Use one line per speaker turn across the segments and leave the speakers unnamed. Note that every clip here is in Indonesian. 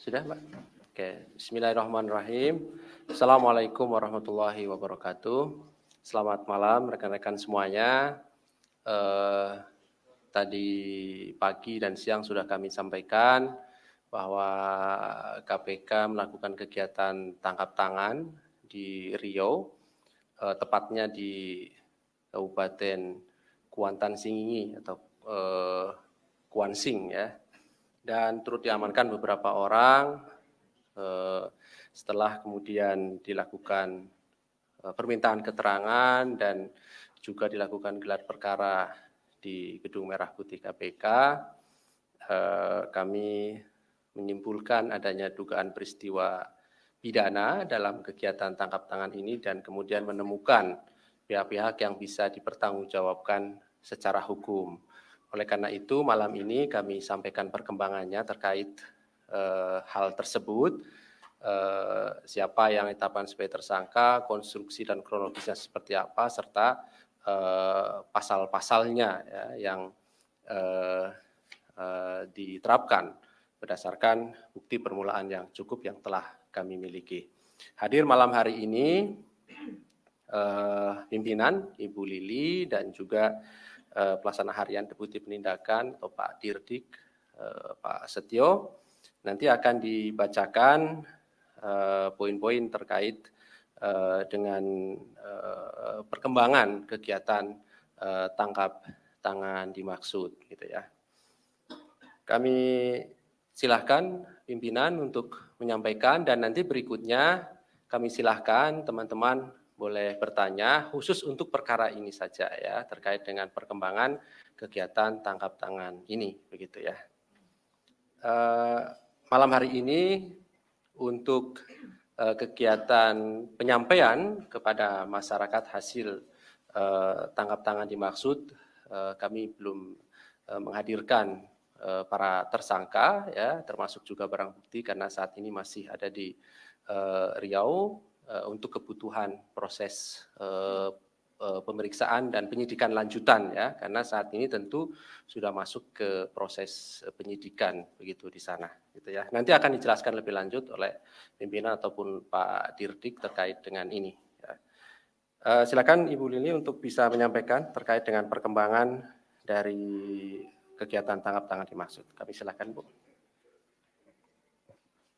Sudah, Pak? Oke, bismillahirrahmanirrahim. Assalamualaikum warahmatullahi wabarakatuh. Selamat malam rekan-rekan semuanya. Tadi pagi dan siang sudah kami sampaikan bahwa KPK melakukan kegiatan tangkap tangan di Riau, tepatnya di Kabupaten Kuantan Singingi atau Kuansing ya. Dan turut diamankan beberapa orang setelah kemudian dilakukan permintaan keterangan dan juga dilakukan gelar perkara di Gedung Merah Putih KPK. Kami menyimpulkan adanya dugaan peristiwa pidana dalam kegiatan tangkap tangan ini dan kemudian menemukan pihak-pihak yang bisa dipertanggungjawabkan secara hukum. Oleh karena itu, malam ini kami sampaikan perkembangannya terkait hal tersebut, siapa yang ditetapkan sebagai tersangka, konstruksi dan kronologisnya seperti apa, serta pasal-pasalnya ya, yang diterapkan berdasarkan bukti permulaan yang cukup yang telah kami miliki. Hadir malam hari ini pimpinan Ibu Lili dan juga pelaksana harian Deputi Penindakan atau Pak Dirdik, Pak Setio. Nanti akan dibacakan poin-poin terkait dengan perkembangan kegiatan tangkap tangan dimaksud, gitu ya. Kami silahkan pimpinan untuk menyampaikan dan nanti berikutnya kami silahkan teman-teman boleh bertanya khusus untuk perkara ini saja ya, terkait dengan perkembangan kegiatan tangkap tangan ini, begitu ya. Malam hari ini untuk kegiatan penyampaian kepada masyarakat hasil tangkap tangan dimaksud, kami belum menghadirkan para tersangka ya, termasuk juga barang bukti karena saat ini masih ada di Riau untuk kebutuhan proses pemeriksaan dan penyidikan lanjutan ya, karena saat ini tentu sudah masuk ke proses penyidikan begitu di sana gitu ya. Nanti akan dijelaskan lebih lanjut oleh pimpinan ataupun Pak Dirdik terkait dengan ini ya. Silakan Ibu Lili untuk bisa menyampaikan terkait dengan perkembangan dari kegiatan tangkap tangan dimaksud. Kami silakan, Bu.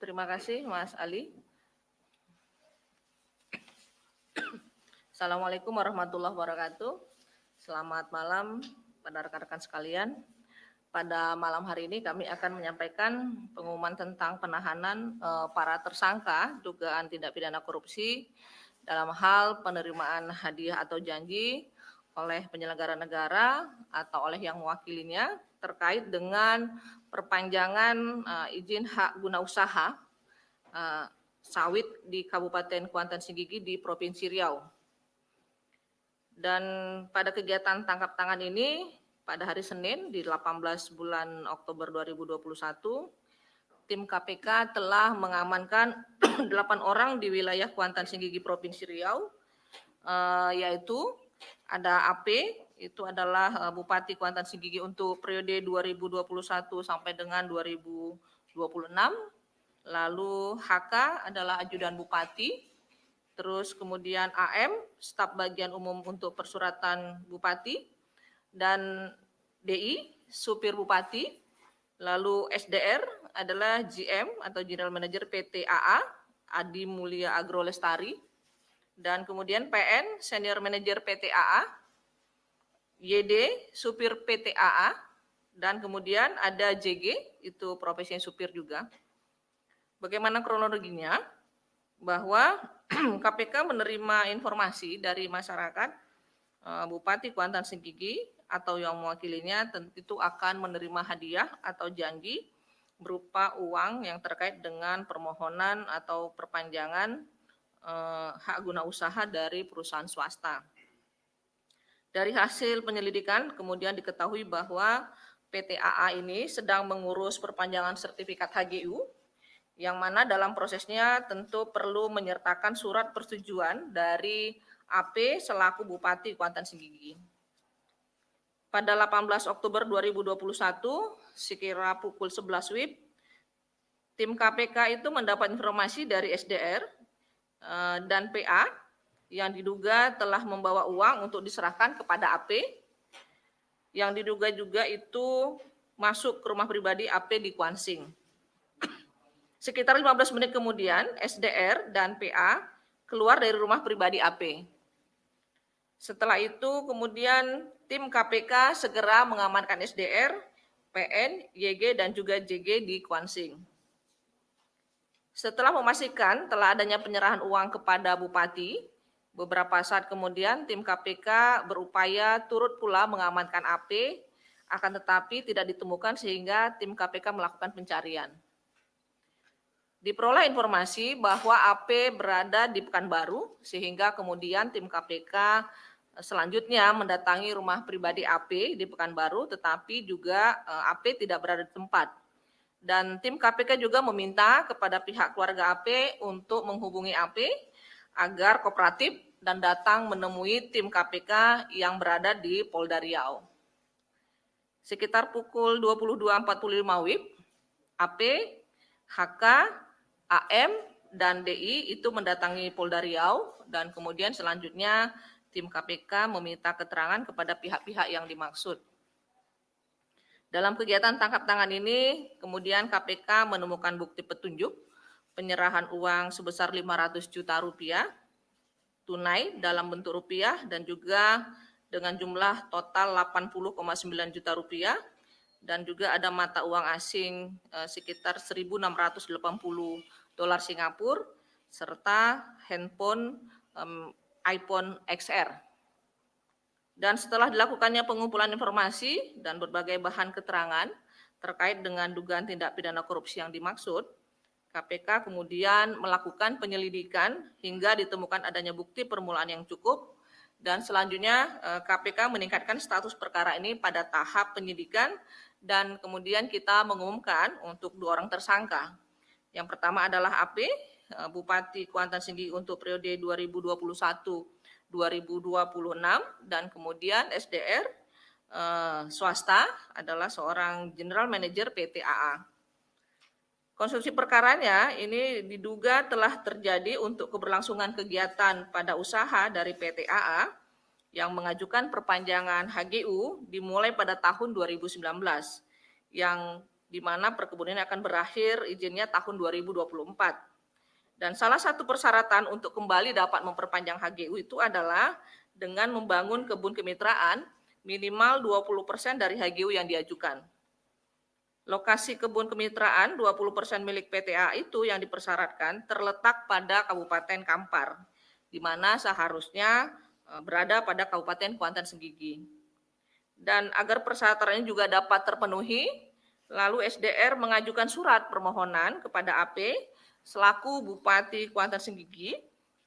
Terima kasih Mas Ali. Assalamualaikum warahmatullahi wabarakatuh. Selamat malam pada rekan-rekan sekalian. Pada malam hari ini kami akan menyampaikan pengumuman tentang penahanan para tersangka dugaan tindak pidana korupsi dalam hal penerimaan hadiah atau janji oleh penyelenggara negara atau oleh yang mewakilinya terkait dengan perpanjangan izin hak guna usaha sawit di Kabupaten Kuantan Singgigi di Provinsi Riau. Dan pada kegiatan tangkap tangan ini pada hari Senin di 18 bulan Oktober 2021, tim KPK telah mengamankan 8 orang di wilayah Kuantan Singgigi Provinsi Riau, yaitu ada AP, itu adalah Bupati Kuantan Singgigi untuk periode 2021 sampai dengan 2026. Lalu HK adalah ajudan Bupati. Terus kemudian AM, staf bagian umum untuk persuratan Bupati, dan DI, supir Bupati, lalu SDR adalah GM atau General Manager PT AA, Adi Mulia Agro Lestari, dan kemudian PN, Senior Manager PT AA, YD, supir PT AA, dan kemudian ada JG, itu profesinya supir juga. Bagaimana kronologinya? Bahwa KPK menerima informasi dari masyarakat Bupati Kuantan Singgigi atau yang mewakilinya tentu akan menerima hadiah atau janji berupa uang yang terkait dengan permohonan atau perpanjangan hak guna usaha dari perusahaan swasta. Dari hasil penyelidikan kemudian diketahui bahwa PT AA ini sedang mengurus perpanjangan sertifikat HGU, yang mana dalam prosesnya tentu perlu menyertakan surat persetujuan dari AP selaku Bupati Kuantan Singgigi. Pada 18 Oktober 2021, sekira pukul 11 WIB, tim KPK itu mendapat informasi dari SDR dan PA yang diduga telah membawa uang untuk diserahkan kepada AP, yang diduga juga itu masuk ke rumah pribadi AP di Kuansing. Sekitar 15 menit kemudian, SDR dan PA keluar dari rumah pribadi AP. Setelah itu kemudian tim KPK segera mengamankan SDR, PN, YG, dan juga JG di Kuansing. Setelah memastikan telah adanya penyerahan uang kepada Bupati, beberapa saat kemudian tim KPK berupaya turut pula mengamankan AP, akan tetapi tidak ditemukan sehingga tim KPK melakukan pencarian. Diperoleh informasi bahwa AP berada di Pekanbaru, sehingga kemudian tim KPK selanjutnya mendatangi rumah pribadi AP di Pekanbaru, tetapi juga AP tidak berada di tempat. Dan tim KPK juga meminta kepada pihak keluarga AP untuk menghubungi AP agar kooperatif dan datang menemui tim KPK yang berada di Polda Riau. Sekitar pukul 22.45 WIB, AP, HK, AM, dan DI itu mendatangi Polda Riau, dan kemudian selanjutnya tim KPK meminta keterangan kepada pihak-pihak yang dimaksud. Dalam kegiatan tangkap tangan ini, kemudian KPK menemukan bukti petunjuk penyerahan uang sebesar 500 juta rupiah tunai dalam bentuk rupiah dan juga dengan jumlah total 80,9 juta rupiah, dan juga ada mata uang asing sekitar 1.680 dolar Singapura serta handphone iPhone XR. Dan setelah dilakukannya pengumpulan informasi dan berbagai bahan keterangan terkait dengan dugaan tindak pidana korupsi yang dimaksud, KPK kemudian melakukan penyelidikan hingga ditemukan adanya bukti permulaan yang cukup, dan selanjutnya KPK meningkatkan status perkara ini pada tahap penyidikan, dan kemudian kita mengumumkan untuk 2 orang tersangka. Yang pertama adalah AP, Bupati Kuantan Senggigi untuk periode 2021-2026, dan kemudian SDR swasta adalah seorang General Manager PT AA. Konstruksi perkaranya ini diduga telah terjadi untuk keberlangsungan kegiatan pada usaha dari PT AA yang mengajukan perpanjangan HGU dimulai pada tahun 2019, yang di mana perkebunan akan berakhir izinnya tahun 2024. Dan salah satu persyaratan untuk kembali dapat memperpanjang HGU itu adalah dengan membangun kebun kemitraan minimal 20% dari HGU yang diajukan. Lokasi kebun kemitraan 20% milik PTA itu yang dipersyaratkan terletak pada Kabupaten Kampar, di mana seharusnya berada pada Kabupaten Kuantan Senggigi. Dan agar persyaratan ini juga dapat terpenuhi, lalu SDR mengajukan surat permohonan kepada AP selaku Bupati Kuantan Senggigi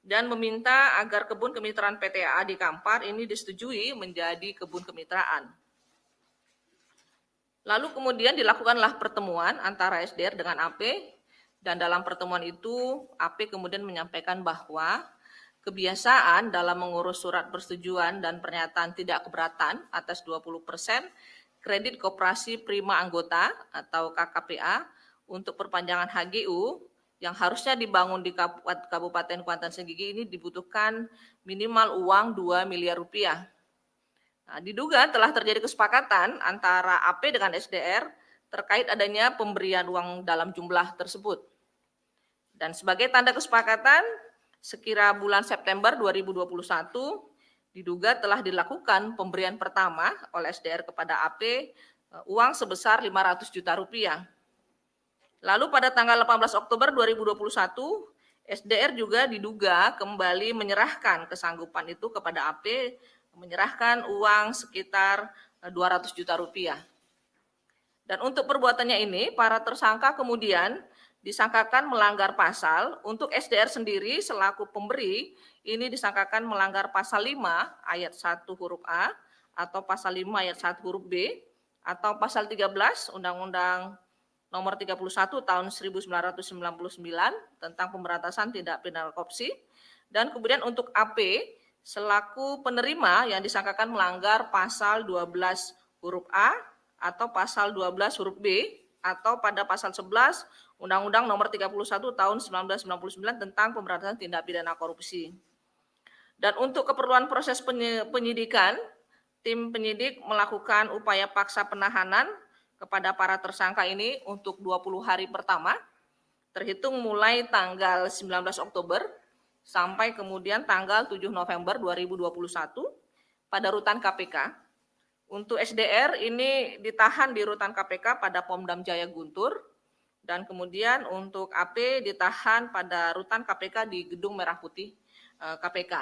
dan meminta agar kebun kemitraan PTA di Kampar ini disetujui menjadi kebun kemitraan. Lalu kemudian dilakukanlah pertemuan antara SDR dengan AP, dan dalam pertemuan itu AP kemudian menyampaikan bahwa kebiasaan dalam mengurus surat persetujuan dan pernyataan tidak keberatan atas 20% kredit koperasi prima anggota atau KKPA untuk perpanjangan HGU yang harusnya dibangun di Kabupaten Kuantan Senggigi ini dibutuhkan minimal uang 2 miliar rupiah. Nah, diduga telah terjadi kesepakatan antara AP dengan SDR terkait adanya pemberian uang dalam jumlah tersebut. Dan sebagai tanda kesepakatan, sekira bulan September 2021, diduga telah dilakukan pemberian pertama oleh SDR kepada AP uang sebesar 500 juta rupiah. Lalu pada tanggal 18 Oktober 2021, SDR juga diduga kembali menyerahkan kesanggupan itu kepada AP, menyerahkan uang sekitar 200 juta rupiah. Dan untuk perbuatannya ini, para tersangka kemudian disangkakan melanggar pasal. Untuk SDR sendiri selaku pemberi, ini disangkakan melanggar pasal 5 ayat 1 huruf A, atau pasal 5 ayat 1 huruf B, atau pasal 13 Undang-Undang Nomor 31 Tahun 1999 tentang pemberantasan tindak pidana korupsi. Dan kemudian untuk AP selaku penerima yang disangkakan melanggar pasal 12 huruf A atau pasal 12 huruf B atau pada pasal 11 Undang-Undang Nomor 31 Tahun 1999 tentang pemberantasan tindak pidana korupsi. Dan untuk keperluan proses penyidikan, tim penyidik melakukan upaya paksa penahanan kepada para tersangka ini untuk 20 hari pertama, terhitung mulai tanggal 19 Oktober sampai kemudian tanggal 7 November 2021 pada rutan KPK. Untuk SDR ini ditahan di rutan KPK pada Pomdam Jaya Guntur, dan kemudian untuk AP ditahan pada rutan KPK di Gedung Merah Putih KPK.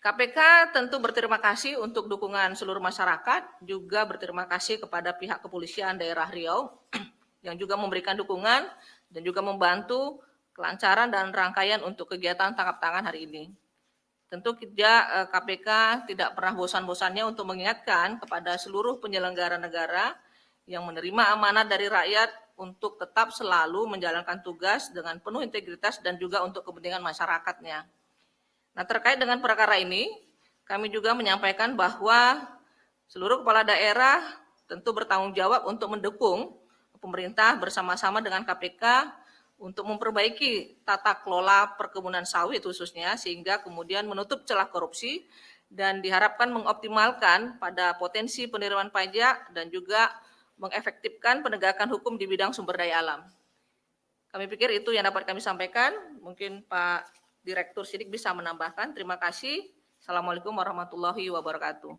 KPK tentu berterima kasih untuk dukungan seluruh masyarakat, juga berterima kasih kepada pihak kepolisian daerah Riau yang juga memberikan dukungan dan juga membantu kelancaran dan rangkaian untuk kegiatan tangkap tangan hari ini. Tentu KPK tidak pernah bosan-bosannya untuk mengingatkan kepada seluruh penyelenggara negara yang menerima amanat dari rakyat untuk tetap selalu menjalankan tugas dengan penuh integritas dan juga untuk kepentingan masyarakatnya. Nah, terkait dengan perkara ini, kami juga menyampaikan bahwa seluruh kepala daerah tentu bertanggung jawab untuk mendukung pemerintah bersama-sama dengan KPK untuk memperbaiki tata kelola perkebunan sawit khususnya, sehingga kemudian menutup celah korupsi dan diharapkan mengoptimalkan pada potensi penerimaan pajak dan juga mengefektifkan penegakan hukum di bidang sumber daya alam. Kami pikir itu yang dapat kami sampaikan. Mungkin Pak Direktur Sidik bisa menambahkan. Terima kasih. Assalamualaikum warahmatullahi wabarakatuh.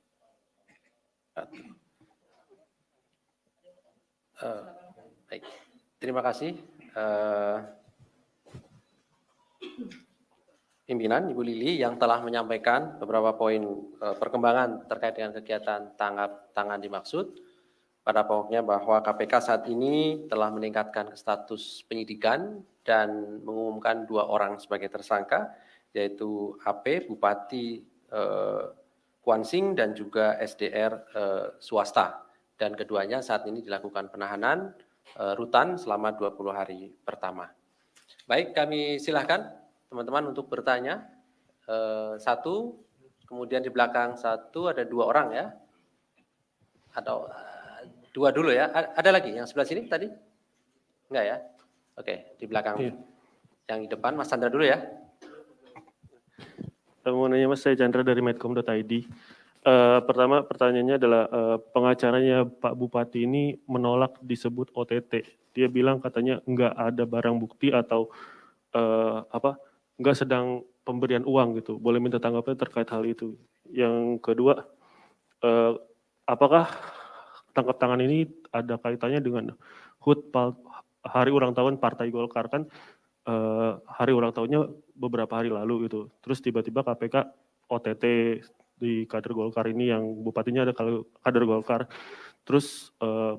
Baik, terima kasih. Pimpinan Ibu Lili yang telah menyampaikan beberapa poin perkembangan terkait dengan kegiatan tangkap tangan dimaksud. Pada pokoknya bahwa KPK saat ini telah meningkatkan status penyidikan dan mengumumkan 2 orang sebagai tersangka, yaitu AP Bupati Kuansing dan juga SDR swasta. Dan keduanya saat ini dilakukan penahanan rutan selama 20 hari pertama. Baik, kami silahkan teman-teman untuk bertanya. 1, kemudian di belakang 1 ada 2 orang ya. Atau 2 dulu ya. Ada lagi yang sebelah sini tadi? Enggak ya? Oke, di belakang. Yang di depan Mas Chandra dulu ya.
Mau nanya Mas, saya Chandra dari medcom.id. Pertama pertanyaannya adalah pengacaranya Pak Bupati ini menolak disebut OTT. Dia bilang katanya enggak ada barang bukti atau enggak sedang pemberian uang gitu. Boleh minta tanggapan terkait hal itu. Yang kedua, apakah tangkap tangan ini ada kaitannya dengan HUT hari ulang tahun Partai Golkar? Kan hari ulang tahunnya beberapa hari lalu gitu. Terus tiba-tiba KPK OTT di kader Golkar ini yang bupatinya ada kader Golkar. Terus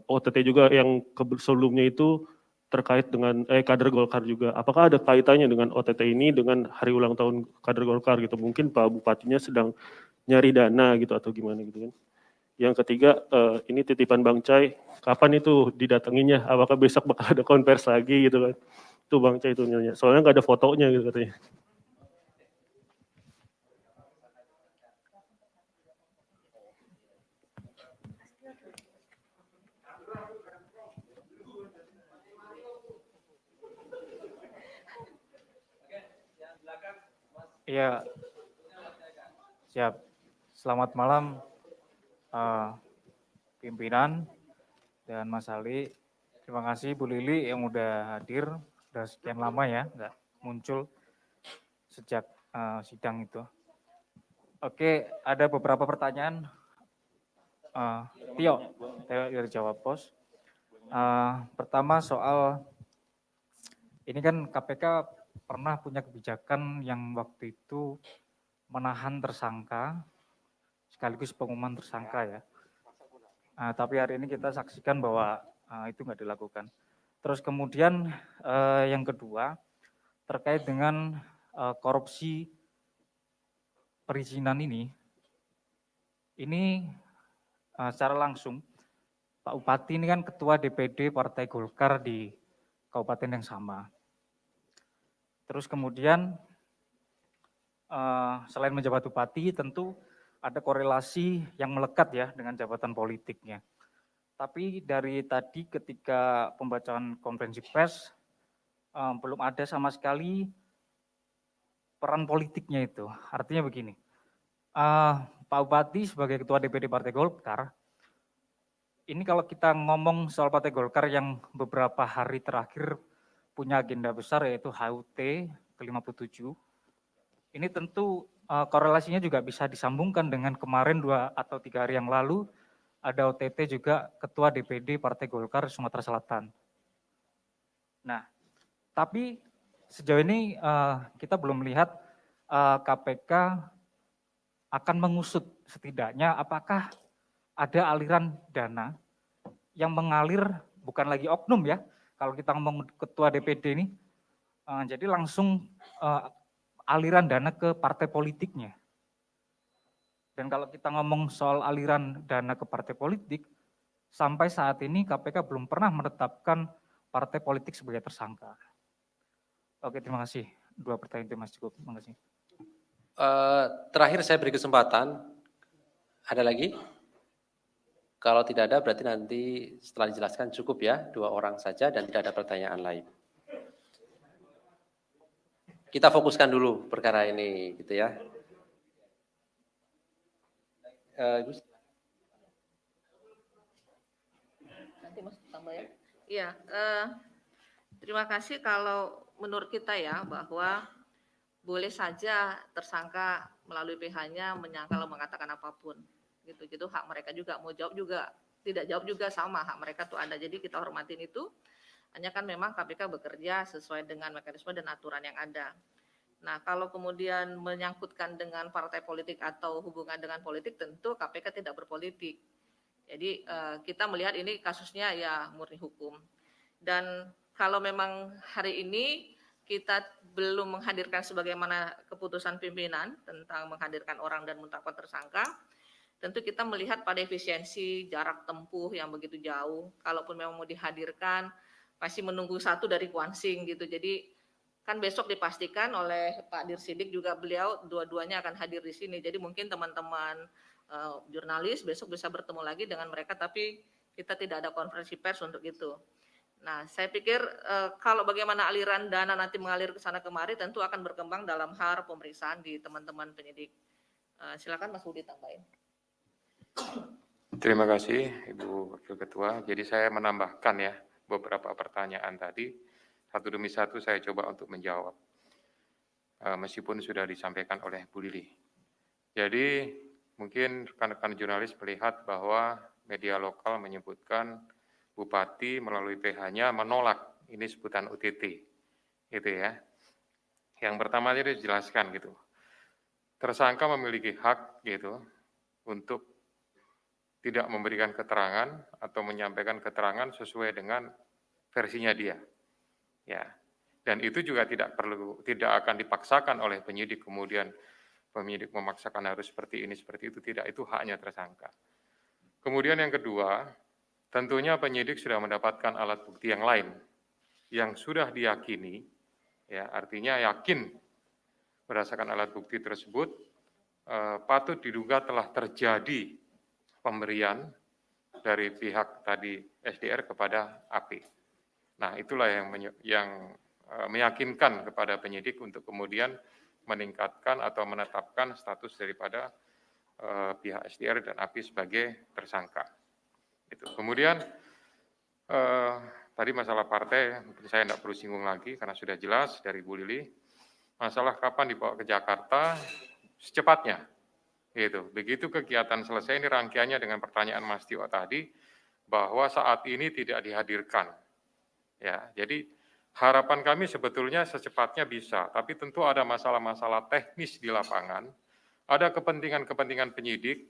OTT juga yang sebelumnya itu terkait dengan kader Golkar juga. Apakah ada kaitannya dengan OTT ini dengan hari ulang tahun kader Golkar gitu? Mungkin Pak Bupatinya sedang nyari dana gitu atau gimana gitu kan. Yang ketiga, ini titipan Bang Cai, kapan itu didatanginya? Apakah besok bakal ada konvers lagi gitu kan? Itu Bang Cai itu nanya. Soalnya nggak ada fotonya gitu katanya.
Iya, siap. Selamat malam pimpinan dan Mas Ali. Terima kasih Bu Lili yang udah hadir, udah sekian lama ya, nggak muncul sejak sidang itu. Oke, ada beberapa pertanyaan. Tio dari Jawab Pos. Pertama soal, ini kan KPK pernah punya kebijakan yang waktu itu menahan tersangka sekaligus pengumuman tersangka ya. Tapi hari ini kita saksikan bahwa itu nggak dilakukan. Terus kemudian yang kedua terkait dengan korupsi perizinan ini secara langsung Pak Bupati ini kan ketua DPD Partai Golkar di kabupaten yang sama. Terus kemudian selain menjabat bupati tentu ada korelasi yang melekat ya dengan jabatan politiknya. Tapi dari tadi ketika pembacaan konferensi pers, belum ada sama sekali peran politiknya itu. Artinya begini, Pak Bupati sebagai Ketua DPD Partai Golkar, ini kalau kita ngomong soal Partai Golkar yang beberapa hari terakhir punya agenda besar yaitu HUT ke-57, ini tentu korelasinya juga bisa disambungkan dengan kemarin 2 atau 3 hari yang lalu ada OTT juga Ketua DPD Partai Golkar Sumatera Selatan. Nah, tapi sejauh ini kita belum melihat KPK akan mengusut setidaknya apakah ada aliran dana yang mengalir bukan lagi oknum ya, kalau kita ngomong Ketua DPD ini, jadi langsung aliran dana ke partai politiknya. Dan kalau kita ngomong soal aliran dana ke partai politik, sampai saat ini KPK belum pernah menetapkan partai politik sebagai tersangka. Oke, terima kasih. 2 pertanyaan itu Mas cukup. Terima kasih.
Terakhir saya beri kesempatan. Ada lagi? Kalau tidak ada berarti nanti setelah dijelaskan cukup ya, 2 orang saja dan tidak ada pertanyaan lain. Kita fokuskan dulu perkara ini gitu ya.
Nanti Mas tambah ya. Iya, terima kasih. Kalau menurut kita ya bahwa boleh saja tersangka melalui PH-nya menyangkal atau mengatakan apapun, gitu hak mereka juga. Mau jawab juga, tidak jawab juga sama, hak mereka tuh ada. Jadi kita hormatin itu. Hanya kan memang KPK bekerja sesuai dengan mekanisme dan aturan yang ada. Nah, kalau kemudian menyangkutkan dengan partai politik atau hubungan dengan politik, tentu KPK tidak berpolitik. Jadi kita melihat ini kasusnya ya murni hukum. Dan kalau memang hari ini kita belum menghadirkan sebagaimana keputusan pimpinan tentang menghadirkan orang dan menetapkan tersangka, tentu kita melihat pada efisiensi jarak tempuh yang begitu jauh. Kalaupun memang mau dihadirkan, pasti menunggu satu dari Kuansing gitu. Jadi kan besok dipastikan oleh Pak Dirsidik juga beliau dua-duanya akan hadir di sini. Jadi mungkin teman-teman jurnalis besok bisa bertemu lagi dengan mereka, tapi kita tidak ada konferensi pers untuk itu. Nah, saya pikir kalau bagaimana aliran dana nanti mengalir ke sana kemari tentu akan berkembang dalam hal pemeriksaan di teman-teman penyidik. Silakan Mas Budi tambahin.
Terima kasih Ibu Wakil Ketua. Jadi saya menambahkan ya beberapa pertanyaan tadi. Satu demi satu saya coba untuk menjawab. Meskipun sudah disampaikan oleh Bu Lili. Jadi mungkin rekan-rekan jurnalis melihat bahwa media lokal menyebutkan Bupati melalui PH-nya menolak, ini sebutan OTT, gitu ya. Yang pertama tadi dijelaskan gitu, tersangka memiliki hak gitu untuk tidak memberikan keterangan atau menyampaikan keterangan sesuai dengan versinya dia. Ya, dan itu juga tidak akan dipaksakan oleh penyidik kemudian penyidik memaksakan harus seperti ini seperti itu, tidak, itu haknya tersangka. Kemudian yang kedua, tentunya penyidik sudah mendapatkan alat bukti yang lain yang sudah diyakini, ya artinya yakin berdasarkan alat bukti tersebut patut diduga telah terjadi pemberian dari pihak tadi SDR kepada AP. Nah, itulah yang meyakinkan kepada penyidik untuk kemudian meningkatkan atau menetapkan status daripada pihak SDR dan API sebagai tersangka. Itu. Kemudian tadi masalah partai, mungkin saya tidak perlu singgung lagi karena sudah jelas dari Bu Lili. Masalah kapan dibawa ke Jakarta, secepatnya. Gitu. Begitu kegiatan selesai, ini rangkaiannya dengan pertanyaan Mas Tio tadi, bahwa saat ini tidak dihadirkan. Ya, jadi harapan kami sebetulnya secepatnya bisa, tapi tentu ada masalah-masalah teknis di lapangan, ada kepentingan-kepentingan penyidik,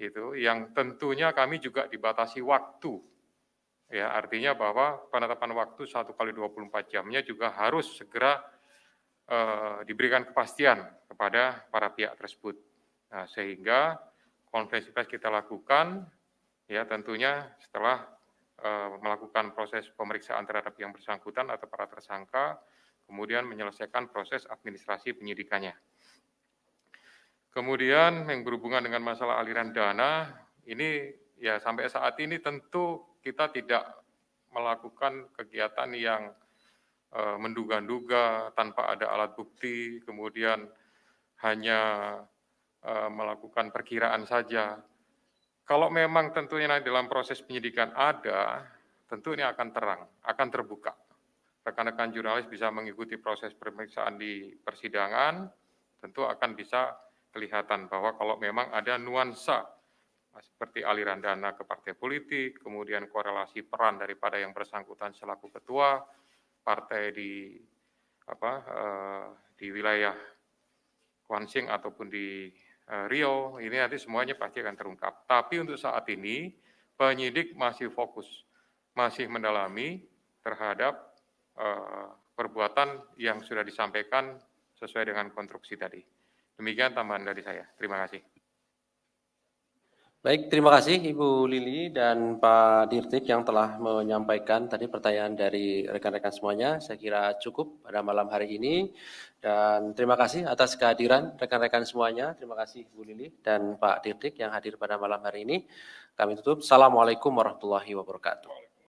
itu yang tentunya kami juga dibatasi waktu. Ya, artinya bahwa penetapan waktu 1 kali 24 jamnya juga harus segera diberikan kepastian kepada para pihak tersebut. Nah, sehingga konferensi pers kita lakukan, ya tentunya setelah melakukan proses pemeriksaan terhadap yang bersangkutan atau para tersangka, kemudian menyelesaikan proses administrasi penyidikannya. Kemudian yang berhubungan dengan masalah aliran dana, ini ya sampai saat ini tentu kita tidak melakukan kegiatan yang menduga-duga tanpa ada alat bukti, kemudian hanya melakukan perkiraan saja. Kalau memang tentunya dalam proses penyidikan ada, tentu ini akan terang, akan terbuka. Rekan-rekan jurnalis bisa mengikuti proses pemeriksaan di persidangan, tentu akan bisa kelihatan bahwa kalau memang ada nuansa seperti aliran dana ke partai politik, kemudian korelasi peran daripada yang bersangkutan selaku ketua partai di wilayah Kuansing ataupun di Riau, ini nanti semuanya pasti akan terungkap. Tapi untuk saat ini penyidik masih fokus, masih mendalami terhadap perbuatan yang sudah disampaikan sesuai dengan konstruksi tadi. Demikian tambahan dari saya. Terima kasih.
Baik, terima kasih Ibu Lili dan Pak Dirtik yang telah menyampaikan tadi pertanyaan dari rekan-rekan semuanya. Saya kira cukup pada malam hari ini. Dan terima kasih atas kehadiran rekan-rekan semuanya. Terima kasih Ibu Lili dan Pak Dirtik yang hadir pada malam hari ini. Kami tutup. Assalamualaikum warahmatullahi wabarakatuh.